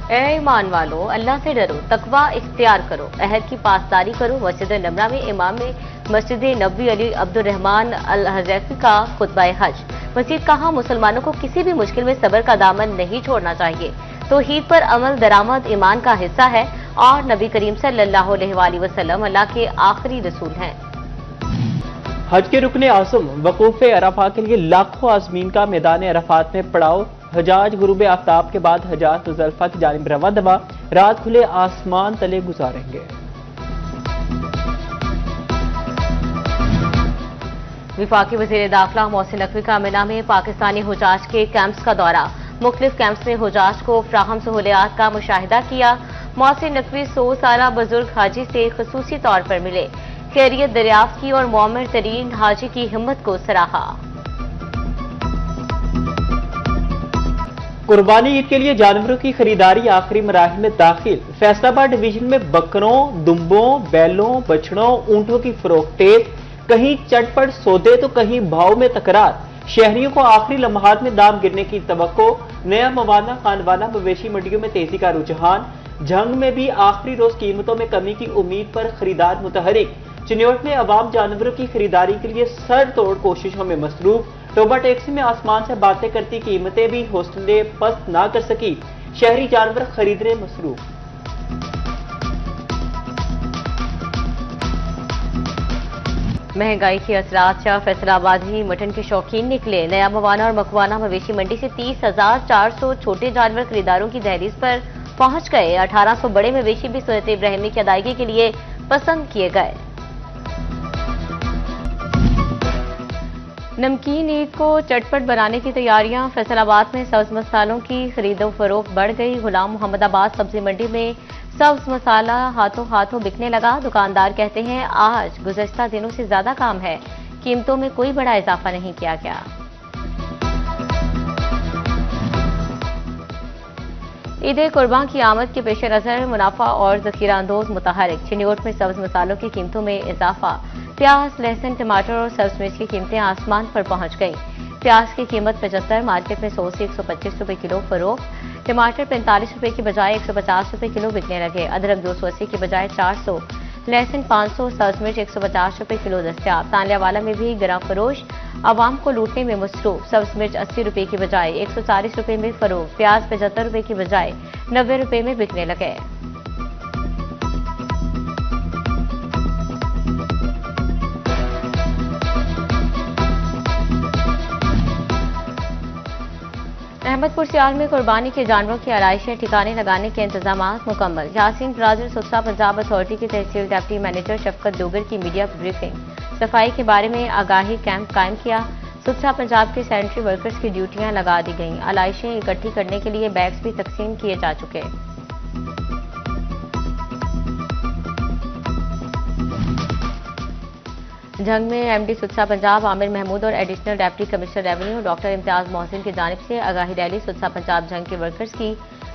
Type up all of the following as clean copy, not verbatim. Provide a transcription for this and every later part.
ए ईमान वालो, अल्लाह से डरो, तकवा इख्तियार करो, अहद की पासदारी करो। मस्जिद नमरा में इमाम में मस्जिद नबी अली अब्दुर्रहमान अल हज़ैफ़ी का खुतबा हज। मजीद कहा, मुसलमानों को किसी भी मुश्किल में सब्र का दामन नहीं छोड़ना चाहिए। तौहीद पर अमल दरामद ईमान का हिस्सा है और नबी करीम सल्लल्लाहु अलैहि वसल्लम अल्लाह के आखिरी रसूल हैं। हज के रुकने आज़म वकूफ अरफा के लिए लाखों आज़मीन का मैदान अरफात में पड़ाव। हजाज गुरूब आफ्ताब के बाद हजाज मुज़दलिफा की जानिब रवा दवा रात खुले आसमान तले गुजारेंगे। विफाकी वज़ीर दाखिला मोहसिन नकवी का मिना में पाकिस्तानी हुजाज के कैंप्स का दौरा। मुख्तलिफ कैंप्स में हुजाज को फ्राहम सहूलियात का मुशाहिदा किया। मोहसिन नकवी 100 साला बुजुर्ग हाजी से खसूसी तौर पर मिले, खैरियत दरियाफ्त की और मोमिर तरीन हाजी की हिम्मत को सराहा। कुर्बानी ईद के लिए जानवरों की खरीदारी आखिरी मराहिल में दाखिल। फैसलाबाद डिवीजन में बकरों, दुम्बों, बैलों, बछड़ों, ऊंटों की फरोख्त तेज। कहीं चटपट सौदे तो कहीं भाव में तकरार। शहरियों को आखिरी लम्हात में दाम गिरने की तवक्को। नया मवाना खानवाना मवेशी मंडियों में तेजी का रुझान। जंग में भी आखिरी रोज कीमतों में कमी की उम्मीद पर खरीदार मुतहरिक। चिन्योट में अवाम जानवरों की खरीदारी के लिए सर तोड़ कोशिशों में मसरूफ। टोबा टैक्सी में आसमान से बातें करती कीमतें भी हौसले पस्त ना कर सकी। शहरी जानवर खरीदने मसरूफ। महंगाई के असरात से फैसलाबादी मटन के शौकीन निकले। नया मवाना और मकवाना मवेशी मंडी से 30,400 छोटे जानवर खरीदारों की दहलीज पर पहुंच गए। 1800 बड़े मवेशी भी सूरत इब्राहिमी की अदायगी के लिए पसंद किए गए। नमकीन ईद को चटपट बनाने की तैयारियां। फैसलाबाद में सब्ज मसालों की खरीदो फरोख्त बढ़ गई। गुलाम मोहम्मदाबाद सब्जी मंडी में सब्ज मसाला हाथों हाथों बिकने लगा। दुकानदार कहते हैं आज गुज़श्ता दिनों से ज्यादा काम है, कीमतों में कोई बड़ा इजाफा नहीं किया गया। ईद कुर्बान की आमद के पेश नजर मुनाफा और जखीरा अंदोज मुतहरिक। चिन्योट में सब्ज मसालों की कीमतों में इजाफा। प्याज, लहसुन, टमाटर और सब्ज मिर्च की कीमतें आसमान पर पहुंच गई। प्याज की कीमत 75, मार्केट में 100 से 125 रुपए किलो फरोख्त। टमाटर 45 रुपए की बजाय 150 रुपए किलो बिकने लगे। अदरक 280 की बजाय 400, लहसुन 500, सब्ज मिर्च 150 रुपए किलो दस्तयाब। तांलियावाला में भी गिरा फरोश आवाम को लूटने में मसरूफ। सब्ज मिर्च 80 रुपए की बजाय 140 रुपए में फरोख्त। प्याज 75 रुपए की बजाय 90 रुपए में बिकने लगे। अहमदपुर सियाल में कुर्बानी के जानवरों की आलाइशें ठिकाने लगाने के इंतजाम मुकम्मल। यासीन ब्रादर सुथरा पंजाब अथॉरिटी के तहसील डिप्टी मैनेजर शफकत डोगर की मीडिया ब्रीफिंग। सफाई के बारे में आगाही कैंप कायम किया। सुथरा पंजाब के सैनिटरी वर्कर्स की ड्यूटियां लगा दी गईं। आलाइशें इकट्ठी करने के लिए बैग्स भी तकसीम किए जा चुके। जंग में एमडी सुथरा पंजाब आमिर महमूद और additional deputy commissioner revenue doctor Imtiaz Mohsin की जानिब से आगाही रैली सुथरा पंजाब जंग के वर्कर्स की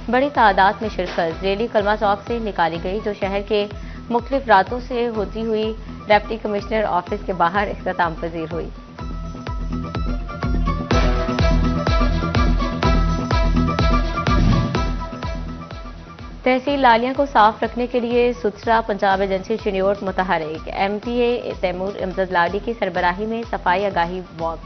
बड़ी तादाद में शिरकत। रैली कलमा चौक से निकाली गई जो शहर के मुख्तलिफ रातों से होती हुई डिप्टी कमिश्नर ऑफिस के बाहर इख्तिताम पजीर हुई। तहसील लालिया को साफ रखने के लिए सुथरा पंजाब एजेंसी चिन्योट मुतहरिक। एमपीए तैमूर अमजद लाडी की सरबराही में सफाई आगाही वॉक।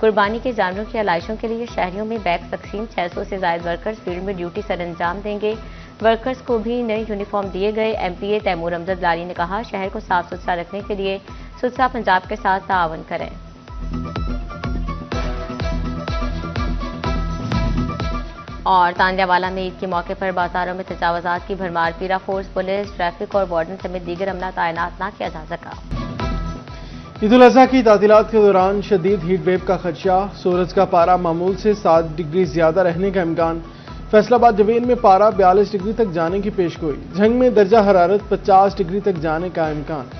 कुर्बानी के जानवरों की आलाइशों के लिए शहरियों में बैग तकसीम। 600 से ज्यादा वर्कर्स फील्ड में ड्यूटी सर अंजाम देंगे। वर्कर्स को भी नए यूनिफॉर्म दिए गए। एमपीए तैमूर अमजद लाडी ने कहा शहर को साफ सुथरा रखने के लिए सुथरा पंजाब के साथ ताआवन करें। और तांडियावाला में ईद के मौके पर बाजारों में तजावजात की भरमार। पीरा फोर्स, पुलिस, ट्रैफिक और वार्डन समेत दीगर अमला तैनात न किया जा सका। ईद उल अजहा की तातीलात के दौरान शदीद हीट वेव का खदशा। सूरज का पारा मामूल से 7 डिग्री ज्यादा रहने का इम्कान। फैसलाबाद जवेन में पारा 42 डिग्री तक जाने की पेशगोई। जंग में दर्जा हरारत 50 डिग्री तक जाने का इम्कान।